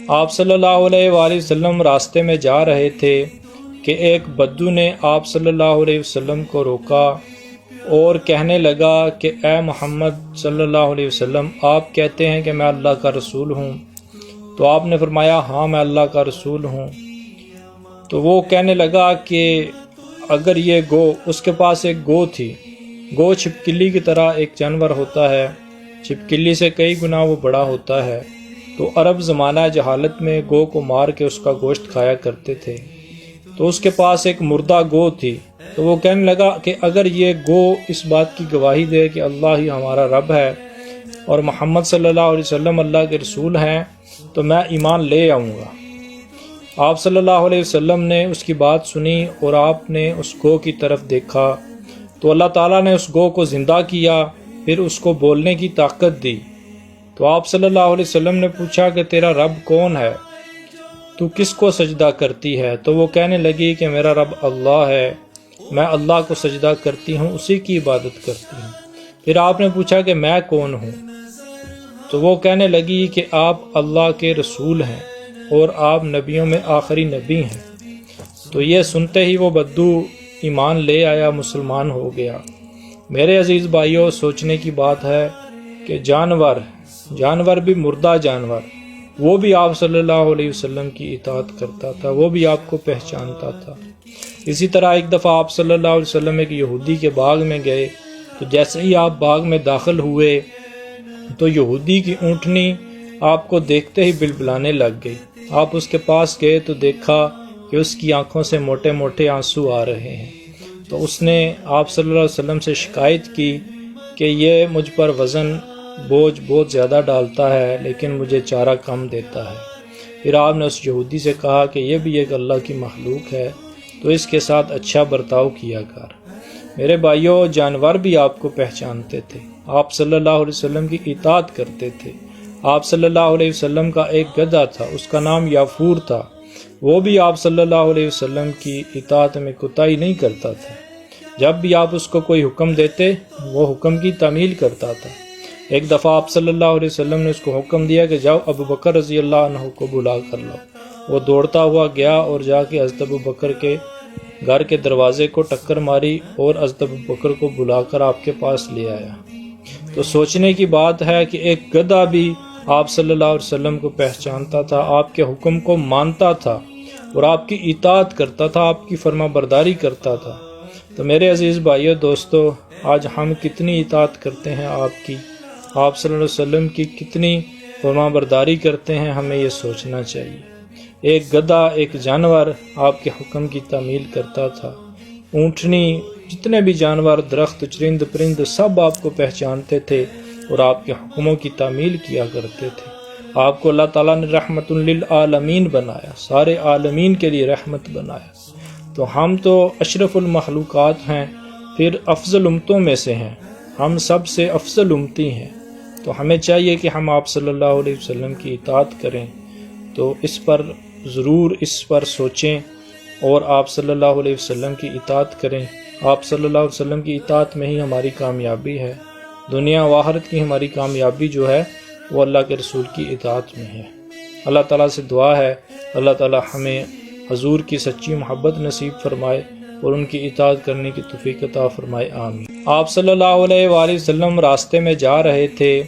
آپ صلی اللہ علیہ وآلہ وسلم راستے میں جا رہے تھے کہ ایک بدو نے آپ صلی اللہ علیہ وسلم کو روکا اور کہنے لگا کہ اے محمد صلی اللہ علیہ وسلم، آپ کہتے ہیں کہ میں اللہ کا رسول ہوں؟ تو آپ نے فرمایا ہاں میں اللہ کا رسول ہوں۔ تو وہ کہنے لگا کہ اگر یہ گو، اس کے پاس ایک گو تھی، گو چھپکلی کی طرح ایک جانور ہوتا ہے، چھپکلی سے کئی گنا وہ بڑا ہوتا ہے، تو عرب زمانہ جہالت میں گو کو مار کے اس کا گوشت کھایا کرتے تھے۔ تو اس کے پاس ایک مردہ گو تھی، تو وہ کہنے لگا کہ اگر یہ گو اس بات کی گواہی دے کہ اللہ ہی ہمارا رب ہے اور محمد صلی اللہ علیہ وسلم اللہ کے رسول ہیں تو میں ایمان لے آؤں گا۔ آپ صلی اللہ علیہ وسلم نے اس کی بات سنی اور آپ نے اس گو کی طرف دیکھا تو اللہ تعالیٰ نے اس گو کو زندہ کیا، پھر اس کو بولنے کی طاقت دی۔ تو آپ صلی اللہ علیہ وسلم نے پوچھا کہ تیرا رب کون ہے؟ تو کس کو سجدہ کرتی ہے؟ تو وہ کہنے لگی کہ میرا رب اللہ ہے، میں اللہ کو سجدہ کرتی ہوں، اسی کی عبادت کرتی ہوں۔ پھر آپ نے پوچھا کہ میں کون ہوں؟ تو وہ کہنے لگی کہ آپ اللہ کے رسول ہیں اور آپ نبیوں میں آخری نبی ہیں۔ تو یہ سنتے ہی وہ بدو ایمان لے آیا، مسلمان ہو گیا۔ میرے عزیز بھائیوں، سوچنے کی بات ہے کہ جانور بھی مردہ جانور، وہ بھی آپ صلی اللہ علیہ وسلم کی اطاعت کرتا تھا، وہ بھی آپ کو پہچانتا تھا۔ اسی طرح ایک دفعہ آپ صلی اللہ علیہ وسلم ایک یہودی کے باغ میں گئے، تو جیسے ہی آپ باغ میں داخل ہوئے تو یہودی کی اونٹنی آپ کو دیکھتے ہی بلبلانے لگ گئی۔ آپ اس کے پاس گئے تو دیکھا کہ اس کی آنکھوں سے موٹے موٹے آنسو آ رہے ہیں۔ تو اس نے آپ صلی اللہ علیہ وسلم سے شکایت کی کہ یہ مجھ پر وزن بوجھ بہت زیادہ ڈالتا ہے لیکن مجھے چارہ کم دیتا ہے۔ پھر آپ نے اس یہودی سے کہا کہ یہ بھی ایک اللہ کی مخلوق ہے تو اس کے ساتھ اچھا برتاؤ کیا کر۔ میرے بھائیوں، جانور بھی آپ کو پہچانتے تھے، آپ صلی اللہ علیہ وسلم کی اطاعت کرتے تھے۔ آپ صلی اللہ علیہ وسلم کا ایک گدھا تھا، اس کا نام یافور تھا، وہ بھی آپ صلی اللہ علیہ وسلم کی اطاعت میں کوتاہی نہیں کرتا تھا۔ جب بھی آپ اس کو کوئی حکم دیتے وہ حکم کی تعمیل کرتا تھا۔ ایک دفعہ آپ صلی اللہ علیہ وسلم نے اس کو حکم دیا کہ جاؤ ابو بکر رضی اللہ عنہ کو بلا کر لاؤ۔ وہ دوڑتا ہوا گیا اور جا کے حضرت ابو بکر کے گھر کے دروازے کو ٹکر ماری اور حضرت ابو بکر کو بلا کر آپ کے پاس لے آیا۔ تو سوچنے کی بات ہے کہ ایک گدھا بھی آپ صلی اللہ علیہ وسلم کو پہچانتا تھا، آپ کے حکم کو مانتا تھا اور آپ کی اطاعت کرتا تھا، آپ کی فرما برداری کرتا تھا۔ تو میرے عزیز بھائیو دوستو، آج ہم کتنی اطاعت کرتے ہیں آپ کی، آپ صلی اللہ علیہ وسلم کی کتنی فرما برداری کرتے ہیں، ہمیں یہ سوچنا چاہیے۔ ایک گدھا، ایک جانور آپ کے حکم کی تعمیل کرتا تھا، اونٹنی، جتنے بھی جانور، درخت، چرند پرند، سب آپ کو پہچانتے تھے اور آپ کے حکموں کی تعمیل کیا کرتے تھے۔ آپ کو اللہ تعالیٰ نے رحمت للعالمین بنایا، سارے عالمین کے لیے رحمت بنایا۔ تو ہم تو اشرف المخلوقات ہیں، پھر افضل امتوں میں سے ہیں، ہم سب سے افضل امتی ہیں، تو ہمیں چاہیے کہ ہم آپ صلی اللہ علیہ وسلم کی اطاعت کریں۔ تو اس پر ضرور اس پر سوچیں اور آپ صلی اللہ علیہ وسلم کی اطاعت کریں۔ آپ صلی اللہ علیہ وسلم کی اطاعت میں ہی ہماری کامیابی ہے، دنیا و آخرت کی ہماری کامیابی جو ہے وہ اللہ کے رسول کی اطاعت میں ہے۔ اللہ تعالیٰ سے دعا ہے اللہ تعالیٰ ہمیں حضور کی سچی محبت نصیب فرمائے اور ان کی اطاعت کرنے کی توفیق عطا فرمائے، آمین۔ آپ صلی اللہ علیہ وآلہ وسلم راستے میں جا رہے تھے